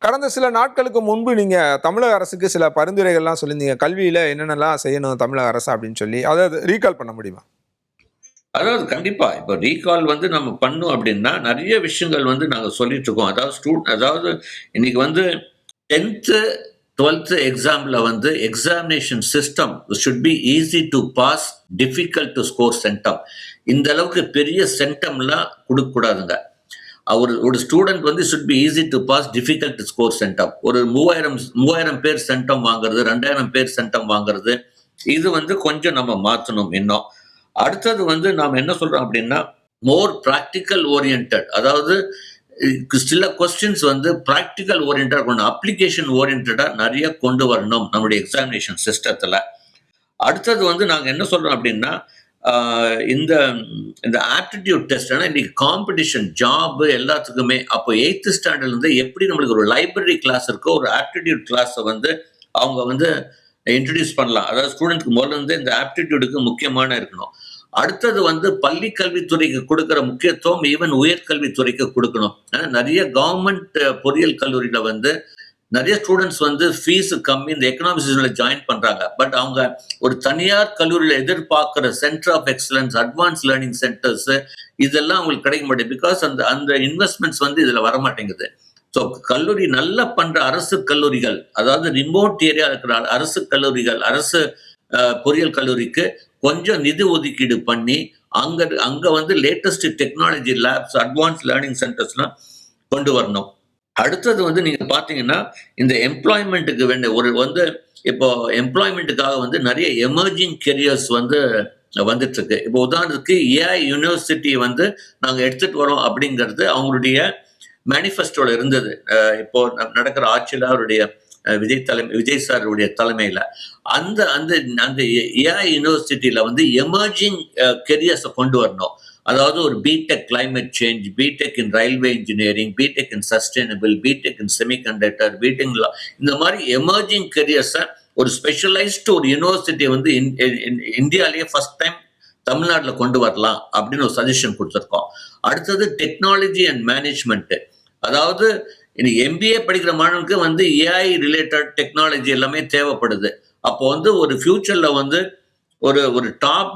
கடந்த சில நாட்களுக்கு முன்பு நீங்க தமிழக அரசுக்கு சில பரிந்துரைகள்லாம் சொல்லியிருந்தீங்க. கல்வியில என்னென்னலாம் செய்யணும் தமிழக அரசு அப்படின்னு சொல்லி. அத ரீகால் பண்ண முடியுமா? அதாவது கண்டிப்பா. இப்ப ரீகால் நம்ம பண்ணோம் அப்டின்னா, நெறைய விஷயங்கள் நாங்க சொல்லிட்டு இருக்கோம். அதாவது இன்னைக்கு 10th, 12th எக்ஸாம்ல examination system should be easy to pass, difficult to score centum. இந்த அளவுக்கு பெரிய சென்டம்லாம் குடுக்கக்கூடாதுங்க. ஒரு student should be easy to pass, difficult to score centum. ஒரு 3000 பேர் சென்டம் வாங்குறது, 2000 பேர் சென்டம் வாங்குறது, இது கொஞ்சம் நம்ம மாத்தணும் இன்னும். அடுத்தது நாம என்ன சொல்றோம் அப்படின்னா, மோர் பிராக்டிக்கல் ஓரியன்டட். அதாவது சில கொஸ்டின்ஸ் பிராக்டிக்கல் ஓரியன்டா இருக்கணும், அப்ளிகேஷன் ஓரியன்டா நிறைய கொண்டு வரணும் நம்முடைய எக்ஸாமினேஷன் சிஸ்டத்துல. அடுத்தது நாங்க என்ன சொல்றோம் அப்படின்னா, இந்த இந்த ஆப்டிடியூட் டெஸ்ட் இன்னைக்கு காம்படிஷன் ஜாப் எல்லாத்துக்குமே. அப்போ 8th ஸ்டாண்டர்ட்ல இருந்து எப்படி நம்மளுக்கு ஒரு லைப்ரரி கிளாஸ் இருக்கோ, ஒரு ஆப்டிடியூட் கிளாஸ் அவங்க இன்ட்ரடியூஸ் பண்ணலாம். அதாவது ஸ்டூடெண்ட்க்கு முதல்ல இருந்து இந்த ஆப்டிடியூடுக்கு முக்கியமான இருக்கணும். அடுத்தது பள்ளி கல்வித்துறைக்கு கொடுக்கிற முக்கியத்துவம் ஈவன் உயர்கல்வித்துறைக்கு கொடுக்கணும். நிறைய கவர்மெண்ட் பொறியியல் கல்லூரியில நிறைய ஸ்டூடெண்ட்ஸ் ஃபீஸ் கம்மி இந்த எக்கனாமிக்ஸ்ல ஜாயின் பண்றாங்க. பட் அவங்க ஒரு தனியார் கல்லூரியில எதிர்பார்க்கிற centre of excellence, advance learning centres இதெல்லாம் அவங்களுக்கு கிடைக்க மாட்டேங்குது. பிகாஸ் அந்த இன்வெஸ்ட்மெண்ட்ஸ் இதுல வரமாட்டேங்குது. ஸோ கல்லூரி நல்லா பண்ற அரசு கல்லூரிகள், அதாவது ரிமோட் ஏரியா இருக்கிற அரசு கல்லூரிகள், அரசு பொறியியல் கல்லூரிக்கு கொஞ்சம் நிதி ஒதுக்கீடு பண்ணி அங்க latest technology labs, advance learning சென்டர்ஸ்லாம் கொண்டு வரணும். அடுத்தது நீங்க பாத்தீங்கன்னா, இந்த எம்ப்ளாய்மெண்ட்டுக்கு வேண்டிய இப்போ எம்ப்ளாய்மெண்ட்டுக்காக நிறைய எமர்ஜிங் கெரியர்ஸ் வந்துட்டு இருக்கு. இப்போ உதாரணத்துக்கு ஏஐ யூனிவர்சிட்டி நாங்க எடுத்துட்டு வரோம் அப்படிங்கிறது அவங்களுடைய மேனிஃபெஸ்டோல இருந்தது. இப்போ நடக்கிற ஆட்சியில் அவருடைய விஜய் சாருடைய தலைமையில அந்த அந்த அந்த ஏஐ யூனிவர்சிட்டியில எமர்ஜிங் கெரியர்ஸை கொண்டு வரணும். அதாவது ஒரு BTech climate change, BTech in railway engineering, BTech in sustainable, BTech in semiconductor, BTech இந்த மாதிரி எமர்ஜிங் கெரியர்ஸை ஒரு ஸ்பெஷலைஸ்டு ஒரு யூனிவர்சிட்டி இந்தியாலேயே ஃபர்ஸ்ட் டைம் தமிழ்நாட்டுல கொண்டு வரலாம் அப்படின்னு ஒரு சஜஷன் கொடுத்துருக்கோம். அடுத்தது டெக்னாலஜி அண்ட் மேனேஜ்மெண்ட். அதாவது இன்னைக்கு எம்பிஏ படிக்கிற மாணவனுக்கு ஏஐ ரிலேட்டட் டெக்னாலஜி எல்லாமே தேவைப்படுது. அப்போ ஒரு ஃபியூச்சர்ல ஒரு டாப்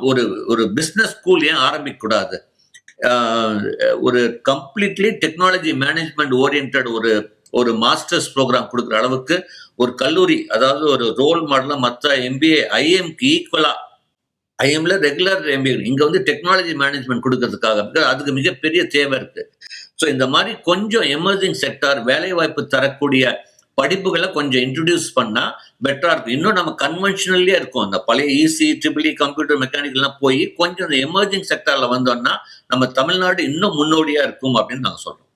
ஒரு பிசினஸ் ஸ்கூல் ஏன் ஆரம்பிக்க கூடாது? ஒரு கம்ப்ளீட்லி டெக்னாலஜி மேனேஜ்மெண்ட் ஓரியன்ட் ஒரு மாஸ்டர்ஸ் ப்ரோக்ராம் கொடுக்குற அளவுக்கு ஒரு கல்லூரி, அதாவது ஒரு ரோல் மாடலா மற்ற எம்பிஏ ஐஎம்க்கு ஈக்குவலா, ஐஎம்ல ரெகுலர் எம்பிஏ இங்க டெக்னாலஜி மேனேஜ்மெண்ட் கொடுக்கறதுக்காக அதுக்கு மிகப்பெரிய தேவை இருக்கு. ஸோ இந்த மாதிரி கொஞ்சம் எமர்ஜிங் செக்டார், வேலை வாய்ப்பு தரக்கூடிய படிப்புகளை கொஞ்சம் இன்ட்ரடியூஸ் பண்ணா பெட்டரா இருக்கும். இன்னும் நம்ம கன்வென்ஷனல்லே இருக்கும். அந்த பழைய இசி, ட்ரிபிள் கம்ப்யூட்டர் மெக்கானிக்கல்லாம் போய் கொஞ்சம் இந்த எமர்ஜிங் செக்டார்ல வந்தோம்னா நம்ம தமிழ்நாடு இன்னும் முன்னோடியா இருக்கும் அப்படின்னு நாங்க சொல்றோம்.